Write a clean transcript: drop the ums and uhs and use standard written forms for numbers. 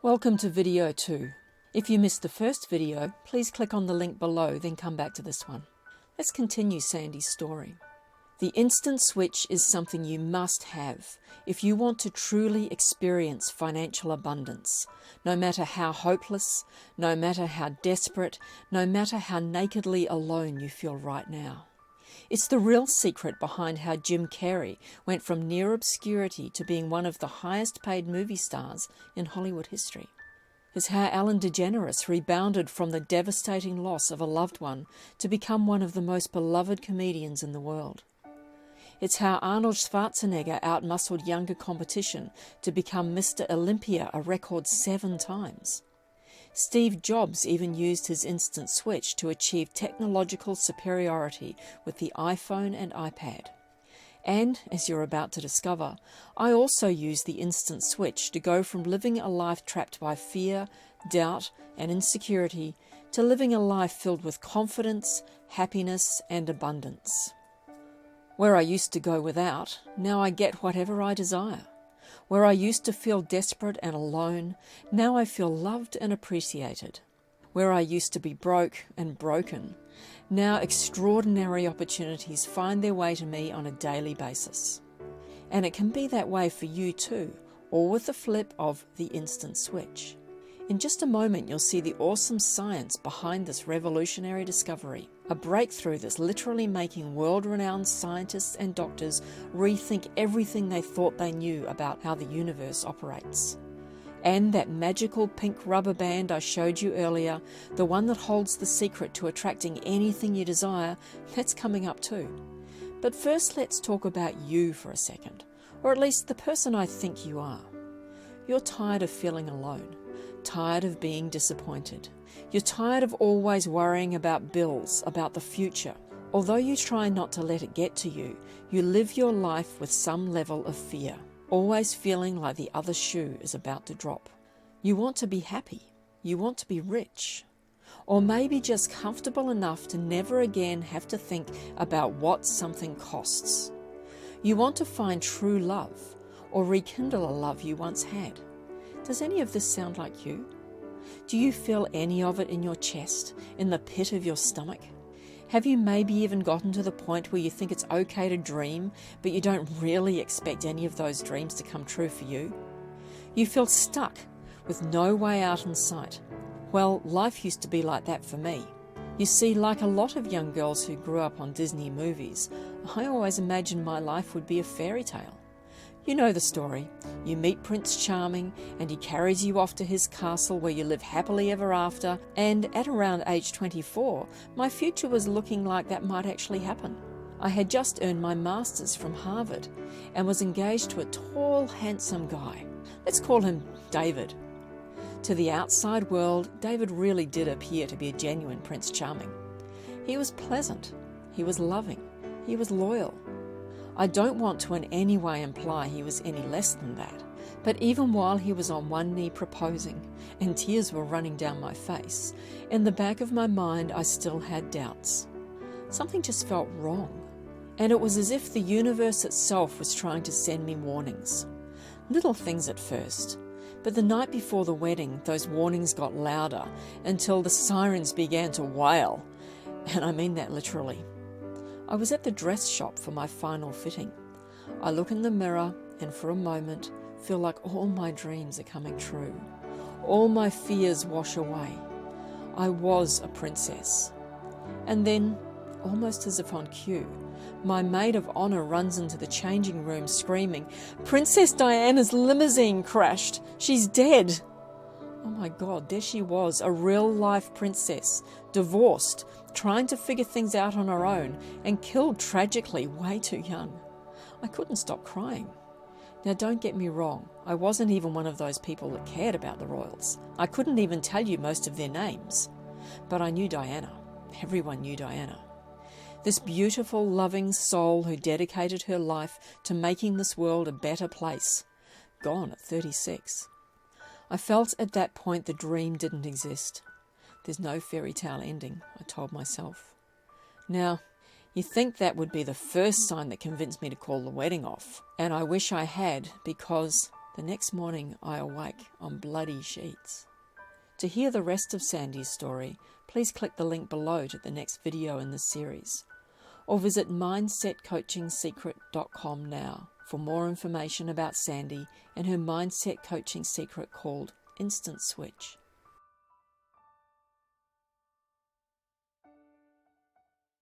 Welcome to video 2. If you missed the first video, please click on the link below, then come back to this one. Let's continue Sandy's story. The instant switch is something you must have if you want to truly experience financial abundance, no matter how hopeless, no matter how desperate, no matter how nakedly alone you feel right now. It's the real secret behind how Jim Carrey went from near obscurity to being one of the highest paid movie stars in Hollywood history. It's how Ellen DeGeneres rebounded from the devastating loss of a loved one to become one of the most beloved comedians in the world. It's how Arnold Schwarzenegger outmuscled younger competition to become Mr. Olympia a record 7 times. Steve Jobs even used his instant switch to achieve technological superiority with the iPhone and iPad. And, as you're about to discover, I also use the instant switch to go from living a life trapped by fear, doubt, and insecurity to living a life filled with confidence, happiness, and abundance. Where I used to go without, now I get whatever I desire. Where I used to feel desperate and alone, now I feel loved and appreciated. Where I used to be broke and broken, now extraordinary opportunities find their way to me on a daily basis. And it can be that way for you too, all with the flip of the instant switch. In just a moment, you'll see the awesome science behind this revolutionary discovery, a breakthrough that's literally making world-renowned scientists and doctors rethink everything they thought they knew about how the universe operates. And that magical pink rubber band I showed you earlier, the one that holds the secret to attracting anything you desire, that's coming up too. But first, let's talk about you for a second, or at least the person I think you are. You're tired of feeling alone. Tired of being disappointed. You're tired of always worrying about bills, about the future. Although you try not to let it get to you, you live your life with some level of fear, always feeling like the other shoe is about to drop. You want to be happy. You want to be rich. Or maybe just comfortable enough to never again have to think about what something costs. You want to find true love, or rekindle a love you once had. Does any of this sound like you? Do you feel any of it in your chest, in the pit of your stomach? Have you maybe even gotten to the point where you think it's okay to dream, but you don't really expect any of those dreams to come true for you? You feel stuck, with no way out in sight. Well, life used to be like that for me. You see, like a lot of young girls who grew up on Disney movies, I always imagined my life would be a fairy tale. You know the story. You meet Prince Charming and he carries you off to his castle where you live happily ever after, and at around age 24, my future was looking like that might actually happen. I had just earned my master's from Harvard and was engaged to a tall, handsome guy. Let's call him David. To the outside world, David really did appear to be a genuine Prince Charming. He was pleasant, he was loving, he was loyal. I don't want to in any way imply he was any less than that, but even while he was on one knee proposing, and tears were running down my face, in the back of my mind I still had doubts. Something just felt wrong, and it was as if the universe itself was trying to send me warnings. Little things at first, but the night before the wedding, those warnings got louder until the sirens began to wail, and I mean that literally. I was at the dress shop for my final fitting. I look in the mirror and for a moment feel like all my dreams are coming true. All my fears wash away. I was a princess. And then, almost as if on cue, my maid of honor runs into the changing room screaming, "Princess Diana's limousine crashed. She's dead." Oh my God, there she was, a real-life princess, divorced, trying to figure things out on her own, and killed tragically way too young. I couldn't stop crying. Now don't get me wrong, I wasn't even one of those people that cared about the royals. I couldn't even tell you most of their names. But I knew Diana. Everyone knew Diana. This beautiful, loving soul who dedicated her life to making this world a better place. Gone at 36. I felt at that point the dream didn't exist. There's no fairy tale ending, I told myself. Now, you think that would be the first sign that convinced me to call the wedding off. And I wish I had, because The next morning I awake on bloody sheets. To hear the rest of Sandy's story, please click the link below to the next video in this series, or visit mindsetcoachingsecret.com now for more information about Sandy and her mindset coaching secret called Instant Switch.